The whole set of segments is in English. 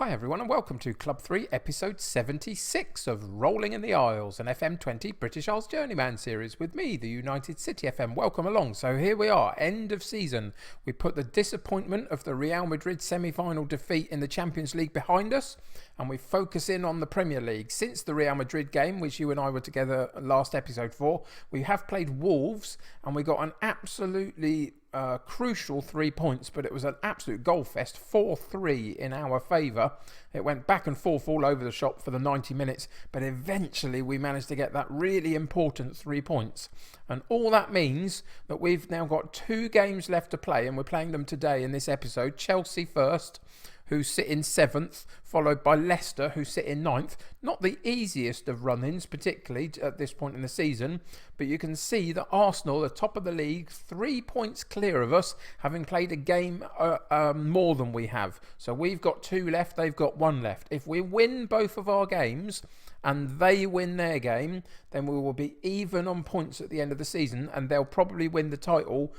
Hi everyone and welcome to Club 3 episode 76 of Rolling in the Isles, an FM20 British Isles Journeyman series with me, the United City FM. Welcome along. So here we are, end of season. We put the disappointment of the Real Madrid semi-final defeat in the Champions League behind us and we focus in on the Premier League. Since the Real Madrid game, which you and I were together last episode for, we have played Wolves and we got an absolutely crucial 3 points, but it was an absolute goal fest, 4-3 in our favour. It went back and forth all over the shop for the 90 minutes, but eventually we managed to get that really important 3 points. And all that means that we've now got 2 games left to play, and we're playing them today in this episode. Chelsea first, who sit in 7th, followed by Leicester, who sit in 9th. Not the easiest of run-ins, particularly at this point in the season, but you can see that Arsenal, the top of the league, 3 points clear of us, having played a game more than we have. So we've got 2 left, they've got 1 left. If we win both of our games and they win their game, then we will be even on points at the end of the season, and they'll probably win the title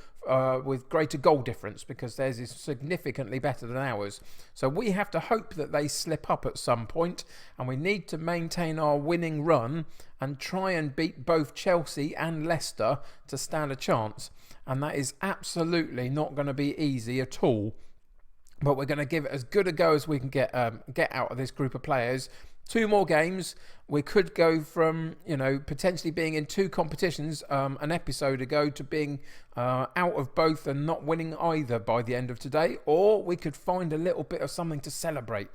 with greater goal difference because theirs is significantly better than ours. So we have to hope that they slip up at some point, and we need to maintain our winning run and try and beat both Chelsea and Leicester to stand a chance. And that is absolutely not going to be easy at all. But we're going to give it as good a go as we can get out of this group of players. 2 more games. We could go from, potentially being in 2 competitions an episode ago to being out of both and not winning either by the end of today. Or we could find a little bit of something to celebrate.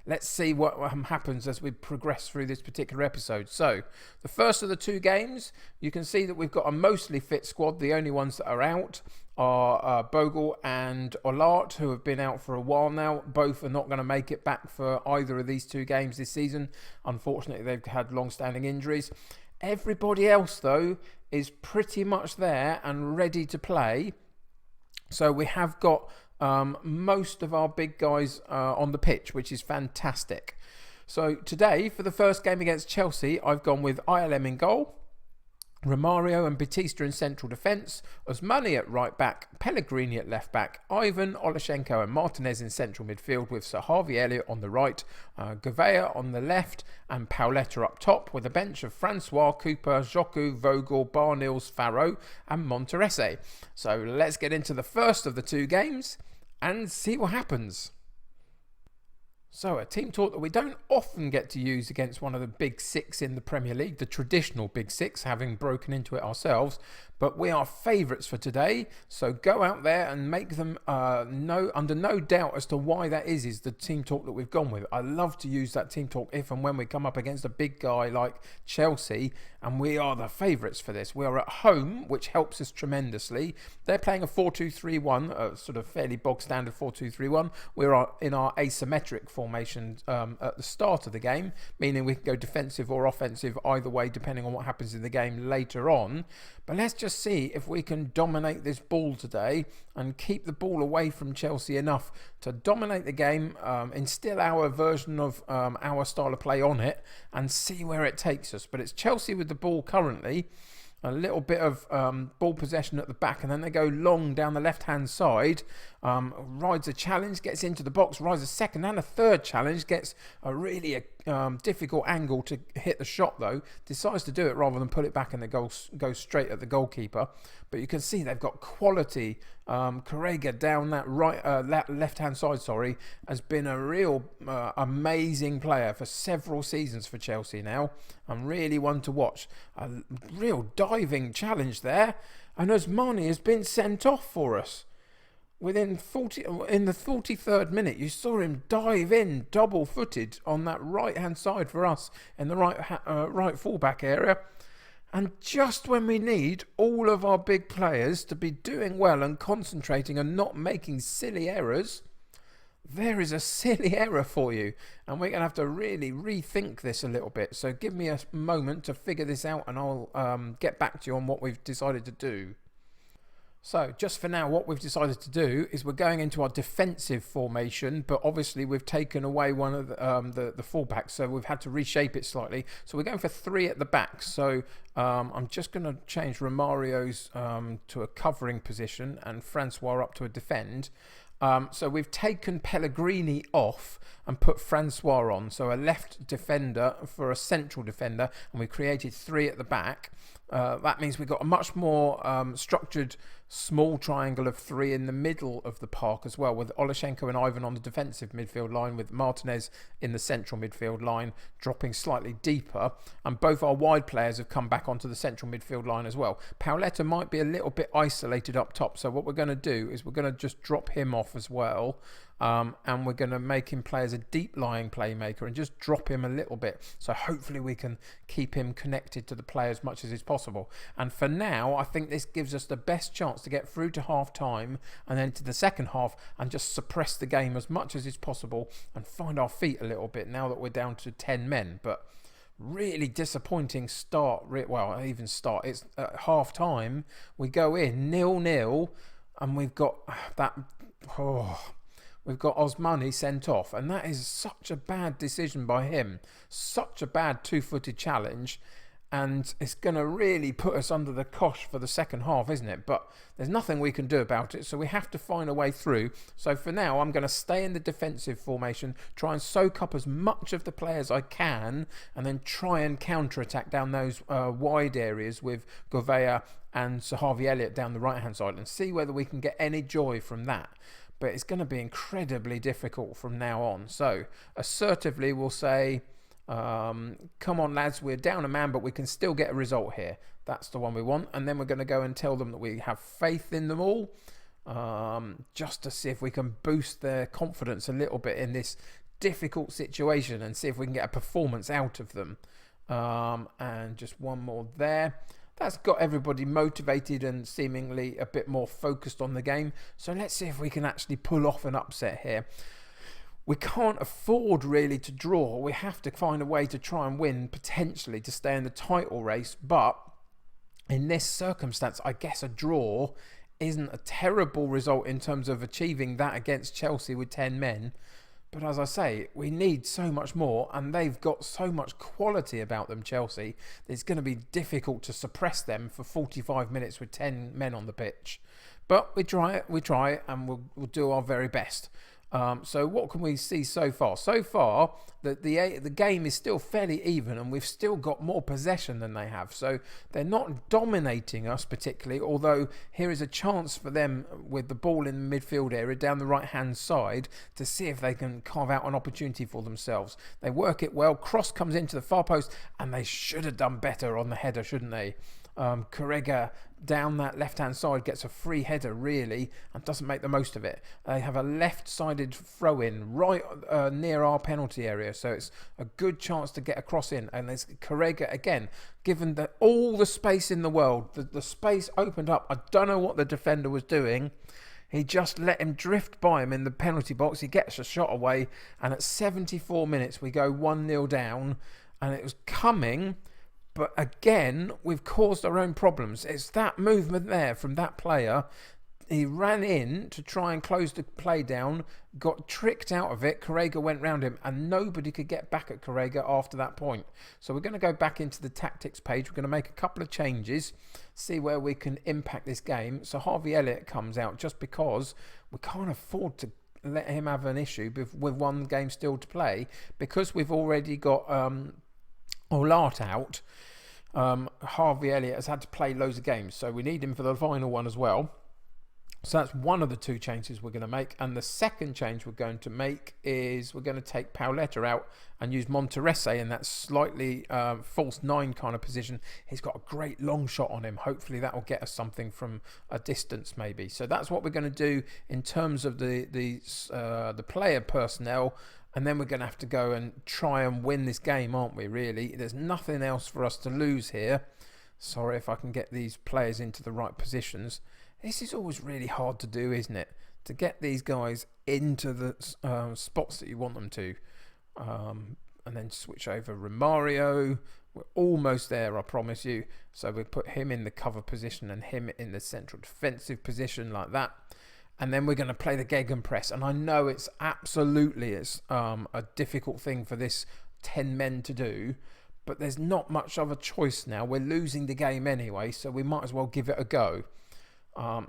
Let's see what happens as we progress through this particular episode. So, the first of the 2 games, you can see that we've got a mostly fit squad. The only ones that are out are Bogle and Olart, who have been out for a while now. Both are not going to make it back for either of these 2 games this season. Unfortunately, they've had long-standing injuries. Everybody else, though, is pretty much there and ready to play. So we have got most of our big guys on the pitch, which is fantastic. So today, for the first game against Chelsea, I've gone with ILM in goal, Romario and Batista in central defence, Osmani at right back, Pellegrini at left back, Ivan, Olashenko and Martinez in central midfield with Sir Harvey Elliott on the right, Gouveia on the left and Pauletta up top with a bench of Francois, Cooper, Joku, Vogel, Barnils, Farrow and Monterese. So let's get into the first of the 2 games and see what happens. So, a team talk that we don't often get to use against one of the big 6 in the Premier League, the traditional big 6, having broken into it ourselves. But we are favourites for today, so go out there and make them under no doubt as to why that is the team talk that we've gone with. I love to use that team talk if and when we come up against a big guy like Chelsea, and we are the favourites for this. We are at home, which helps us tremendously. They're playing a 4-2-3-1, a sort of fairly bog standard 4-2-3-1. We're in our asymmetric formation at the start of the game, meaning we can go defensive or offensive either way depending on what happens in the game later on. But let's just see if we can dominate this ball today and keep the ball away from Chelsea enough to dominate the game, instill our version of our style of play on it and see where it takes us. But it's Chelsea with the ball currently. A little bit of ball possession at the back, and then they go long down the left-hand side. Rides a challenge, gets into the box, rides a second and a third challenge, gets a really difficult angle to hit the shot though. Decides to do it rather than put it back and the goal goes straight at the goalkeeper. But you can see they've got quality. Correga down that left-hand side, has been a real amazing player for several seasons for Chelsea now, and really one to watch. A real diving challenge there, and Osmani has been sent off for us. In the 43rd minute, you saw him dive in double-footed on that right-hand side for us in the right fullback area. And just when we need all of our big players to be doing well and concentrating and not making silly errors, there is a silly error for you. And we're going to have to really rethink this a little bit. So give me a moment to figure this out and I'll get back to you on what we've decided to do. So just for now, what we've decided to do is we're going into our defensive formation, but obviously we've taken away one of the fullbacks, so we've had to reshape it slightly. So we're going for 3 at the back. So I'm just going to change Romario's to a covering position and Francois up to a defend. So we've taken Pellegrini off and put Francois on. So a left defender for a central defender, and we created 3 at the back. That means we've got a much more structured small triangle of 3 in the middle of the park as well, with Olashenko and Ivan on the defensive midfield line, with Martinez in the central midfield line, dropping slightly deeper. And both our wide players have come back onto the central midfield line as well. Paoletta might be a little bit isolated up top, so what we're going to do is we're going to just drop him off as well. And we're going to make him play as a deep-lying playmaker and just drop him a little bit. So hopefully we can keep him connected to the play as much as is possible. And for now, I think this gives us the best chance to get through to half-time and then to the second half and just suppress the game as much as is possible and find our feet a little bit now that we're down to 10 men. But really disappointing start. It's at half-time. We go in 0-0 and we've got that... We've got Osmani sent off, and that is such a bad decision by him. Such a bad two-footed challenge, and it's going to really put us under the cosh for the second half, isn't it? But there's nothing we can do about it, so we have to find a way through. So for now, I'm going to stay in the defensive formation, try and soak up as much of the play as I can, and then try and counter-attack down those wide areas with Govea and Sir Harvey Elliott down the right-hand side, and see whether we can get any joy from that. But it's going to be incredibly difficult from now on. So assertively we'll say, come on lads, we're down a man, but we can still get a result here. That's the one we want. And then we're going to go and tell them that we have faith in them all, just to see if we can boost their confidence a little bit in this difficult situation and see if we can get a performance out of them. And just one more there. That's got everybody motivated and seemingly a bit more focused on the game. So let's see if we can actually pull off an upset here. We can't afford really to draw. We have to find a way to try and win, potentially, to stay in the title race. But in this circumstance, I guess a draw isn't a terrible result in terms of achieving that against Chelsea with 10 men. But as I say, we need so much more, and they've got so much quality about them, Chelsea. It's going to be difficult to suppress them for 45 minutes with 10 men on the pitch. But we try it, and we'll do our very best. So what can we see so far? So far, the game is still fairly even, and we've still got more possession than they have. So they're not dominating us particularly, although here is a chance for them with the ball in the midfield area down the right-hand side to see if they can carve out an opportunity for themselves. They work it well. Cross comes into the far post, and they should have done better on the header, shouldn't they? Correga down that left-hand side gets a free header really and doesn't make the most of it. They have a left-sided throw-in right near our penalty area, so it's a good chance to get a cross in. And there's Corega again, given all the space in the world, the space opened up. I don't know what the defender was doing. He just let him drift by him in the penalty box. He gets a shot away, and at 74 minutes we go 1-0 down, and it was coming. But again, we've caused our own problems. It's that movement there from that player. He ran in to try and close the play down, got tricked out of it. Correga went round him, and nobody could get back at Correga after that point. So we're going to go back into the tactics page. We're going to make a couple of changes, see where we can impact this game. So Harvey Elliott comes out just because we can't afford to let him have an issue with one game still to play, because we've already got Olart out. Harvey Elliott has had to play loads of games, so we need him for the final one as well. So that's one of the two changes we're going to make. And the second change we're going to make is we're going to take Paoletta out and use Monterese in that slightly false 9 kind of position. He's got a great long shot on him. Hopefully that will get us something from a distance maybe. So that's what we're going to do in terms of the player personnel. And then we're going to have to go and try and win this game, aren't we, really? There's nothing else for us to lose here. Sorry if I can get these players into the right positions. This is always really hard to do, isn't it? To get these guys into the spots that you want them to. And then switch over Romario. We're almost there, I promise you. So we put him in the cover position and him in the central defensive position like that. And then we're going to play the gegenpress. And I know it's a difficult thing for this 10 men to do, but there's not much of a choice now. We're losing the game anyway, so we might as well give it a go.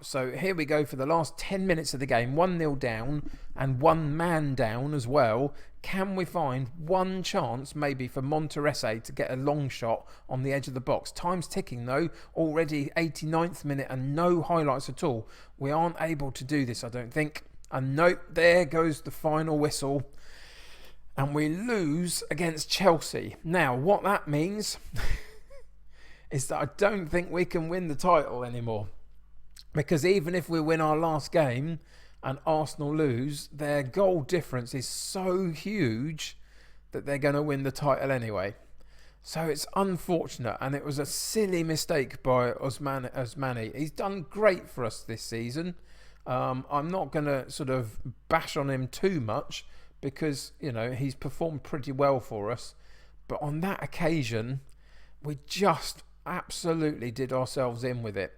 So here we go for the last 10 minutes of the game. 1-0 down and one man down as well. Can we find one chance maybe for Monterese to get a long shot on the edge of the box? Time's ticking though. Already 89th minute and no highlights at all. We aren't able to do this, I don't think. And nope, there goes the final whistle. And we lose against Chelsea. Now, what that means is that I don't think we can win the title anymore. Because even if we win our last game and Arsenal lose, their goal difference is so huge that they're going to win the title anyway. So it's unfortunate, and it was a silly mistake by Osmani. He's done great for us this season. I'm not going to sort of bash on him too much because, you know, he's performed pretty well for us. But on that occasion, we just absolutely did ourselves in with it.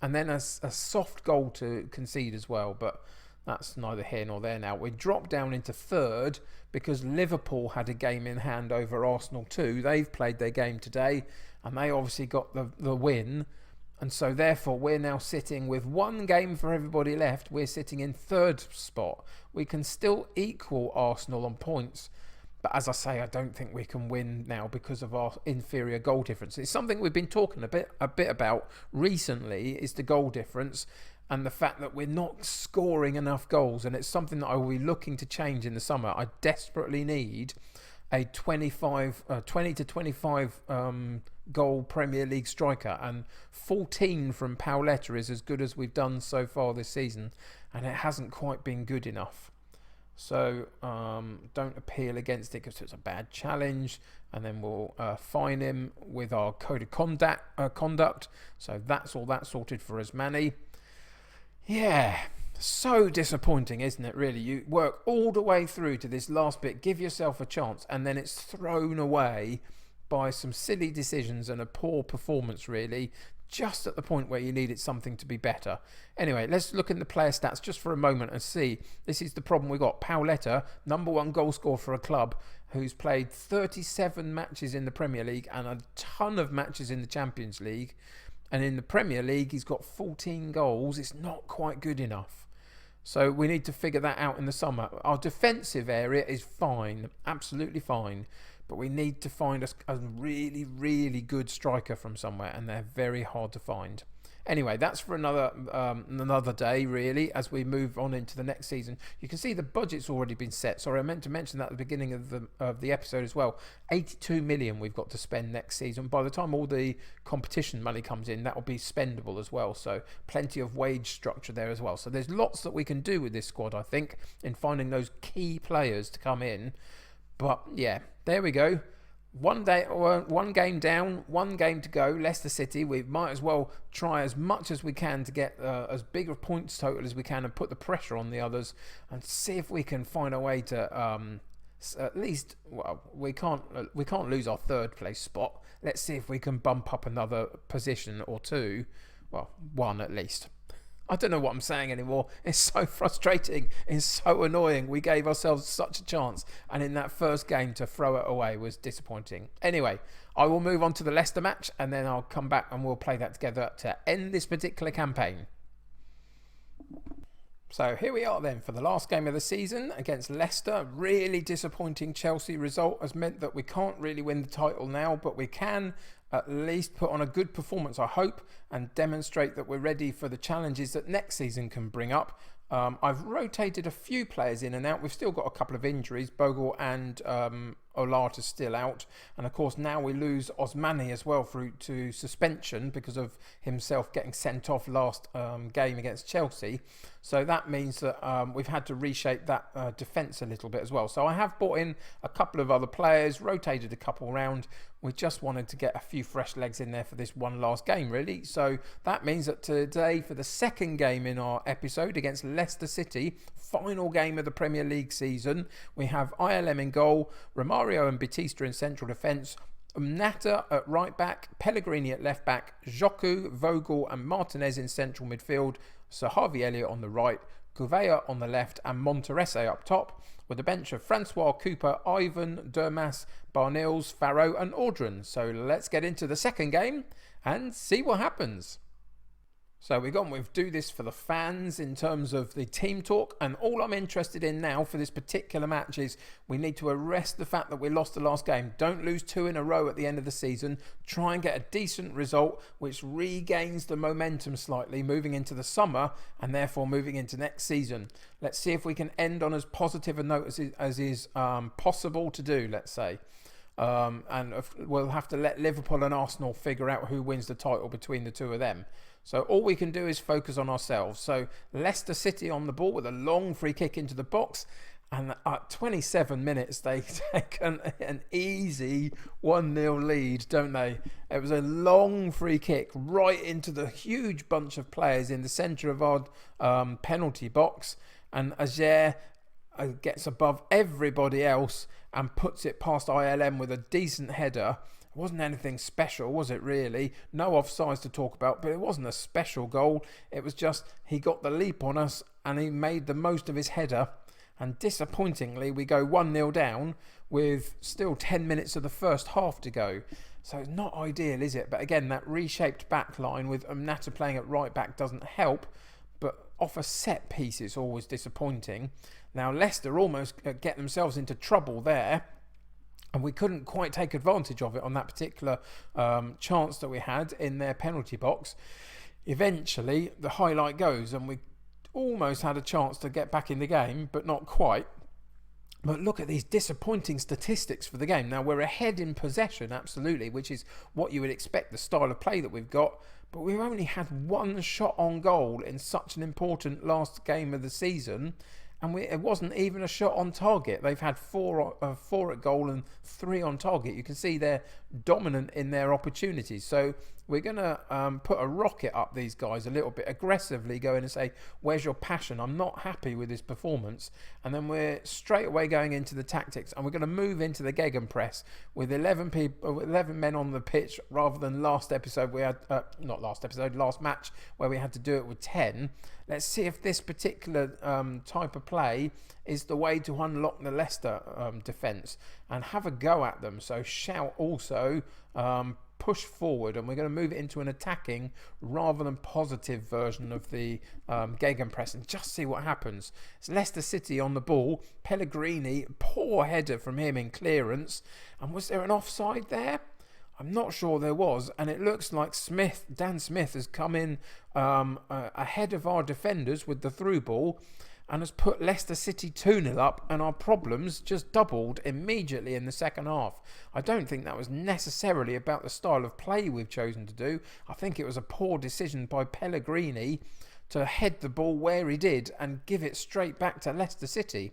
And then a soft goal to concede as well, but that's neither here nor there now. We dropped down into third because Liverpool had a game in hand over Arsenal too. They've played their game today and they obviously got the win. And so therefore we're now sitting with one game for everybody left. We're sitting in third spot. We can still equal Arsenal on points. But as I say, I don't think we can win now because of our inferior goal difference. It's something we've been talking a bit about recently, is the goal difference and the fact that we're not scoring enough goals. And it's something that I will be looking to change in the summer. I desperately need a 20 to 25 goal Premier League striker. And 14 from Pauletta is as good as we've done so far this season. And it hasn't quite been good enough. So don't appeal against it because it's a bad challenge, and then we'll fine him with our code of conduct. So that's all that sorted for Osmani. Yeah, so disappointing, isn't it, really? You work all the way through to this last bit, give yourself a chance, and then it's thrown away by some silly decisions and a poor performance, really, just at the point where you needed something to be better. Anyway, let's look at the player stats just for a moment and see. This is the problem we got. Pauletta, number one goal scorer for a club who's played 37 matches in the Premier League and a ton of matches in the Champions League. And in the Premier League, he's got 14 goals. It's not quite good enough. So we need to figure that out in the summer. Our defensive area is fine, absolutely fine. But we need to find a really, really good striker from somewhere, and they're very hard to find. Anyway, that's for another day, really, as we move on into the next season. You can see the budget's already been set. Sorry, I meant to mention that at the beginning of the episode as well. 82 million we've got to spend next season. By the time all the competition money comes in, that will be spendable as well. So plenty of wage structure there as well. So there's lots that we can do with this squad, I think, in finding those key players to come in. But yeah, there we go. One game down, one game to go. Leicester City. We might as well try as much as we can to get as big a points total as we can and put the pressure on the others and see if we can find a way to at least. Well, we can't lose our third place spot. Let's see if we can bump up another position or two. Well, one at least. I don't know what I'm saying anymore. It's so frustrating. It's so annoying. We gave ourselves such a chance, and in that first game to throw it away was disappointing. Anyway, I will move on to the Leicester match, and then I'll come back and we'll play that together to end this particular campaign. So here we are then for the last game of the season against Leicester. Really disappointing Chelsea result has meant that we can't really win the title now, but we can at least put on a good performance, I hope, and demonstrate that we're ready for the challenges that next season can bring up. I've rotated a few players in and out. We've still got a couple of injuries. Bogle and Olart are still out. And of course, now we lose Osmani as well through to suspension because of himself getting sent off last game against Chelsea. So that means that we've had to reshape that defence a little bit as well. So I have brought in a couple of other players, rotated a couple around. We just wanted to get a few fresh legs in there for this one last game, really. So that means that today, for the second game in our episode against Leicester City, final game of the Premier League season, we have ILM in goal, Romario and Batista in central defence, Natta at right back, Pellegrini at left back, Joku, Vogel and Martinez in central midfield, Sir Harvey Elliott on the right, Gouveia on the left and Monterese up top, with a bench of Francois, Cooper, Ivan, Dermas, Barnils, Farrow and Audran. So let's get into the second game and see what happens. So we've gone with do this for the fans in terms of the team talk, and all I'm interested in now for this particular match is we need to arrest the fact that we lost the last game. Don't lose 2 in a row at the end of the season. Try and get a decent result which regains the momentum slightly moving into the summer and therefore moving into next season. Let's see if we can end on as positive a note as is possible to do, let's say. And we'll have to let Liverpool and Arsenal figure out who wins the title between the two of them. So all we can do is focus on ourselves. So Leicester City on the ball with a long free kick into the box. And at 27 minutes, they take an easy 1-0 lead, don't they? It was a long free kick right into the huge bunch of players in the centre of our penalty box. And Ajer gets above everybody else and puts it past ILM with a decent header. It wasn't anything special, was it really? No offsides to talk about, but it wasn't a special goal. It was just he got the leap on us and he made the most of his header. And disappointingly, we go 1-0 down with still 10 minutes of the first half to go. So it's not ideal, is it? But again, that reshaped back line with Umnata playing at right back doesn't help. But off a set piece, it's always disappointing. Now, Leicester almost get themselves into trouble there. And we couldn't quite take advantage of it on that particular chance that we had in their penalty box. Eventually, the highlight goes and we almost had a chance to get back in the game, but not quite. But look at these disappointing statistics for the game. Now, we're ahead in possession, absolutely, which is what you would expect, the style of play that we've got. But we've only had 1 shot on goal in such an important last game of the season. And it wasn't even a shot on target. They've had 4 at goal and 3 on target. You can see they're dominant in their opportunities. So we're going to put a rocket up these guys a little bit, aggressively go in and say, where's your passion? I'm not happy with this performance. And then we're straight away going into the tactics. And we're going to move into the gegenpress with 11 men on the pitch rather than last match where we had to do it with 10. Let's see if this particular type of play is the way to unlock the Leicester defence and have a go at them. So shout also, push forward, and we're going to move it into an attacking rather than positive version of the gegenpress and just see what happens. It's Leicester City on the ball. Pellegrini, poor header from him in clearance. And was there an offside there? I'm not sure there was, and it looks like Dan Smith has come in ahead of our defenders with the through ball and has put Leicester City 2-0 up, and our problems just doubled immediately in the second half. I don't think that was necessarily about the style of play we've chosen to do. I think it was a poor decision by Pellegrini to head the ball where he did and give it straight back to Leicester City.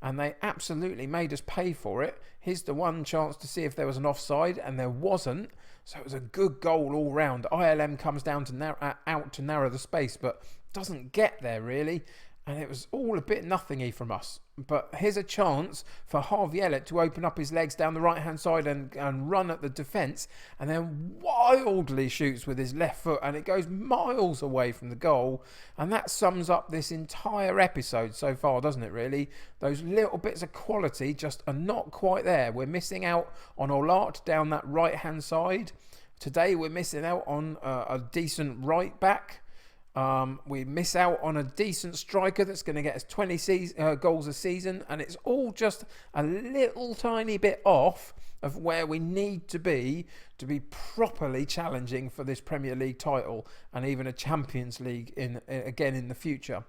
And they absolutely made us pay for it. Here's the one chance to see if there was an offside, and there wasn't. So it was a good goal all round. ILM comes down to out to narrow the space, but doesn't get there really. And it was all a bit nothingy from us. But here's a chance for Harvey Elliott to open up his legs down the right-hand side and run at the defence. And then wildly shoots with his left foot. And it goes miles away from the goal. And that sums up this entire episode so far, doesn't it, really? Those little bits of quality just are not quite there. We're missing out on Olart down that right-hand side. Today we're missing out on a decent right-back. We miss out on a decent striker that's going to get us 20 goals a season, and it's all just a little tiny bit off of where we need to be properly challenging for this Premier League title and even a Champions League again in the future.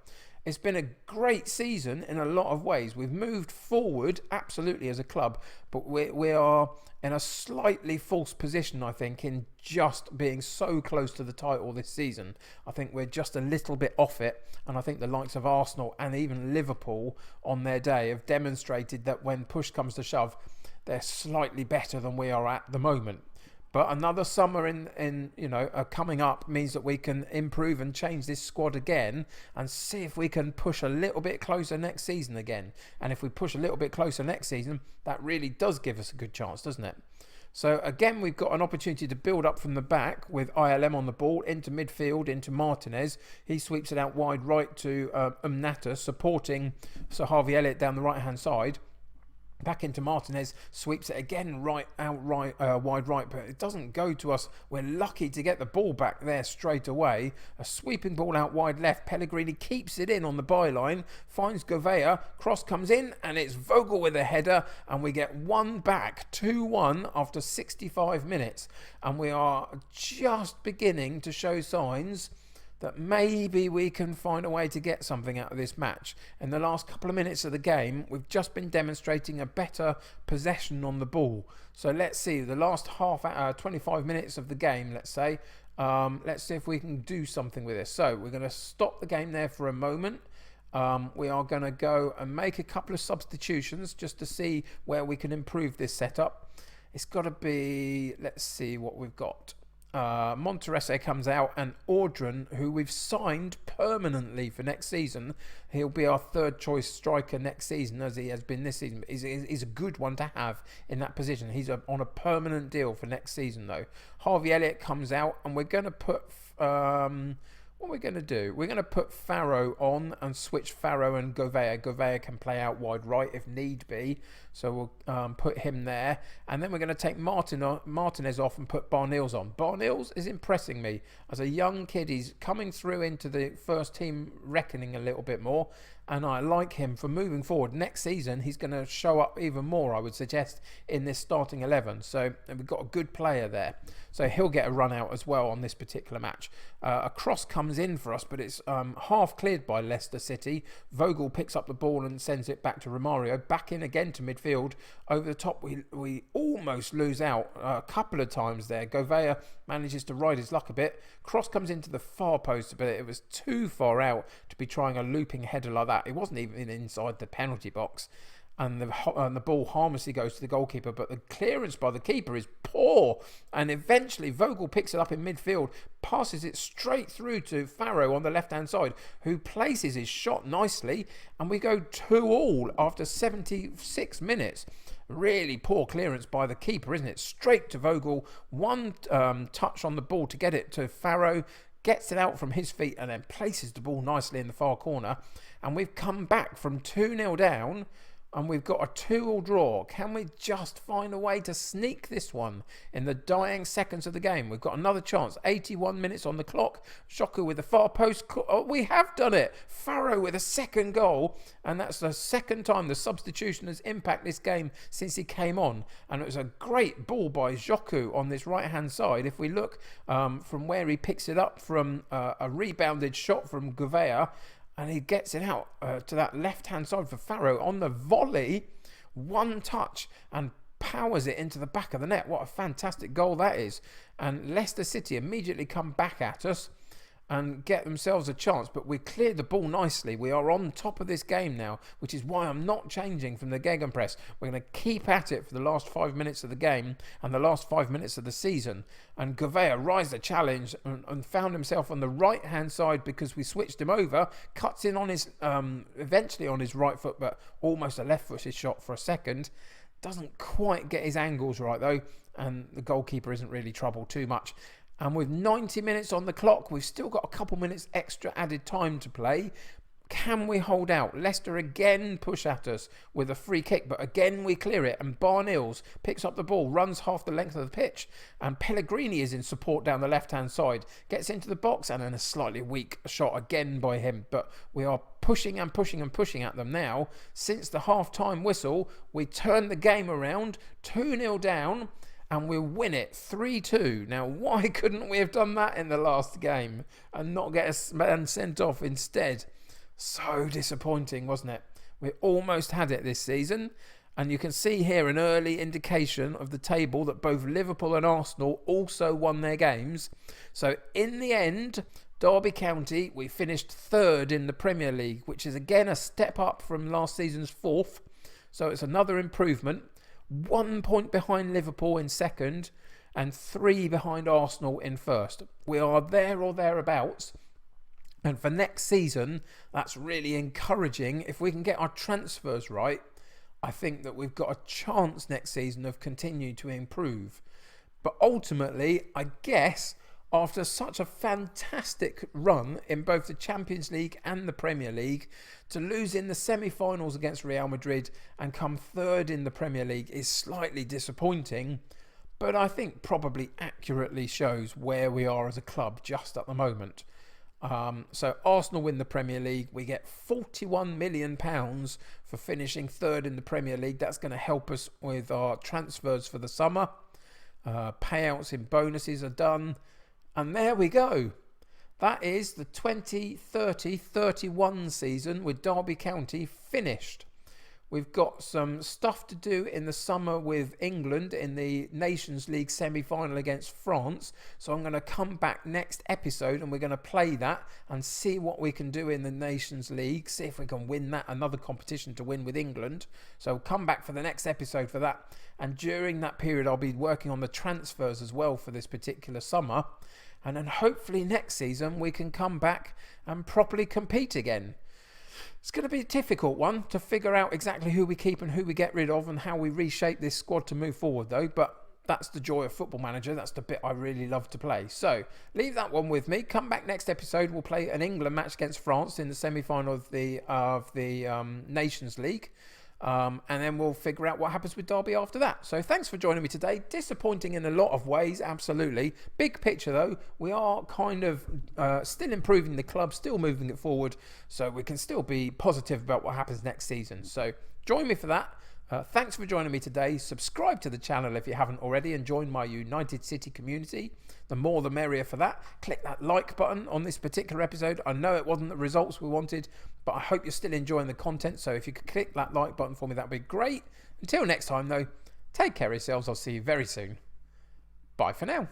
It's been a great season in a lot of ways. We've moved forward absolutely as a club, but we are in a slightly false position, I think, in just being so close to the title this season. I think we're just a little bit off it, and I think the likes of Arsenal and even Liverpool on their day have demonstrated that when push comes to shove, they're slightly better than we are at the moment. But another summer coming up means that we can improve and change this squad again and see if we can push a little bit closer next season again. And if we push a little bit closer next season, that really does give us a good chance, doesn't it? So again, we've got an opportunity to build up from the back with ILM on the ball, into midfield, into Martinez. He sweeps it out wide right to Umnata, supporting Sir Harvey Elliott down the right-hand side. Back into Martinez, sweeps it again wide right, but it doesn't go to us. We're lucky to get the ball back there straight away. A sweeping ball out wide left. Pellegrini keeps it in on the byline, finds Gouveia, cross comes in, and it's Vogel with a header, and we get one back, 2-1 after 65 minutes. And we are just beginning to show signs that maybe we can find a way to get something out of this match. In the last couple of minutes of the game, we've just been demonstrating a better possession on the ball. So let's see, the last 25 minutes of the game, let's say, let's see if we can do something with this. So we're going to stop the game there for a moment. We are going to go and make a couple of substitutions just to see where we can improve this setup. It's got to be, let's see what we've got. Monterese comes out, and Audran, who we've signed permanently for next season, he'll be our third choice striker next season, as he has been this season. Is a good one to have in that position. He's on a permanent deal for next season though. Harvey Elliott comes out, and we're going to put what we're going to do, we're going to put Farrow on and switch Farrow and Gouveia. Gouveia can play out wide right if need be, so we'll put him there. And then we're going to take Martinez off and put Barnils on. Barnils is impressing me. As a young kid, he's coming through into the first team reckoning a little bit more, and I like him for moving forward. Next season, he's going to show up even more, I would suggest, in this starting 11. So we've got a good player there. So he'll get a run out as well on this particular match. A cross comes in for us, but it's half cleared by Leicester City. Vogel picks up the ball and sends it back to Romario. Back in again to midfield. Over the top, we almost lose out a couple of times there. Gouveia manages to ride his luck a bit. Cross comes into the far post, but it was too far out to be trying a looping header like that. It wasn't even inside the penalty box. And the ball harmlessly goes to the goalkeeper, but the clearance by the keeper is poor. And eventually Vogel picks it up in midfield, passes it straight through to Farrow on the left-hand side, who places his shot nicely, and we go 2-2 after 76 minutes. Really poor clearance by the keeper, isn't it? Straight to Vogel, one touch on the ball to get it to Farrow, gets it out from his feet and then places the ball nicely in the far corner. And we've come back from 2-0 down, and we've got a 2-2 draw. Can we just find a way to sneak this one in the dying seconds of the game? We've got another chance. 81 minutes on the clock. Joku with the far post. Oh, we have done it. Farrow with a second goal. And that's the second time the substitution has impacted this game since he came on. And it was a great ball by Joku on this right-hand side. If we look from where he picks it up from a rebounded shot from Gouveia, and he gets it out to that left-hand side for Farrow on the volley. One touch and powers it into the back of the net. What a fantastic goal that is. And Leicester City immediately come back at us and get themselves a chance. But we cleared the ball nicely. We are on top of this game now, which is why I'm not changing from the gegenpress. We're going to keep at it for the last 5 minutes of the game and the last 5 minutes of the season. And Gouveia rise the challenge and found himself on the right-hand side because we switched him over. Cuts in on his, eventually on his right foot, but almost a left-footed shot for a second. Doesn't quite get his angles right, though. And the goalkeeper isn't really troubled too much. And with 90 minutes on the clock, we've still got a couple minutes extra added time to play. Can we hold out? Leicester again push at us with a free kick, but again we clear it. And Barnils picks up the ball, runs half the length of the pitch. And Pellegrini is in support down the left-hand side. Gets into the box, and then a slightly weak shot again by him. But we are pushing and pushing and pushing at them now. Since the half-time whistle, we turn the game around, 2-0 down. And we'll win it 3-2. Now, why couldn't we have done that in the last game and not get a man sent off instead? So disappointing, wasn't it? We almost had it this season. And you can see here an early indication of the table that both Liverpool and Arsenal also won their games. So in the end, Derby County, we finished third in the Premier League, which is again a step up from last season's fourth. So it's another improvement. 1 point behind Liverpool in second and 3 behind Arsenal in first. We are there or thereabouts. And for next season, that's really encouraging. If we can get our transfers right, I think that we've got a chance next season of continuing to improve. But ultimately, I guess after such a fantastic run in both the Champions League and the Premier League, to lose in the semi-finals against Real Madrid and come third in the Premier League is slightly disappointing, but I think probably accurately shows where we are as a club just at the moment. So Arsenal win the Premier League. We get £41 million for finishing third in the Premier League. That's going to help us with our transfers for the summer. Payouts in bonuses are done. And there we go. That is the 2030-31 season with Derby County finished. We've got some stuff to do in the summer with England in the Nations League semi-final against France. So I'm going to come back next episode and we're going to play that and see what we can do in the Nations League. See if we can win that, another competition to win with England. So I'll come back for the next episode for that. And during that period, I'll be working on the transfers as well for this particular summer. And then hopefully next season we can come back and properly compete again. It's going to be a difficult one to figure out exactly who we keep and who we get rid of and how we reshape this squad to move forward though. But that's the joy of Football Manager. That's the bit I really love to play. So leave that one with me. Come back next episode. We'll play an England match against France in the semi-final of the Nations League. And then we'll figure out what happens with Derby after that. So thanks for joining me today. Disappointing in a lot of ways, absolutely. Big picture though, we are kind of still improving the club, still moving it forward, so we can still be positive about what happens next season. So join me for that. Thanks for joining me today. Subscribe to the channel if you haven't already and join my United City community. The more the merrier for that. Click that like button on this particular episode. I know it wasn't the results we wanted, but I hope you're still enjoying the content. So if you could click that like button for me, that'd be great. Until next time though, take care of yourselves. I'll see you very soon. Bye for now.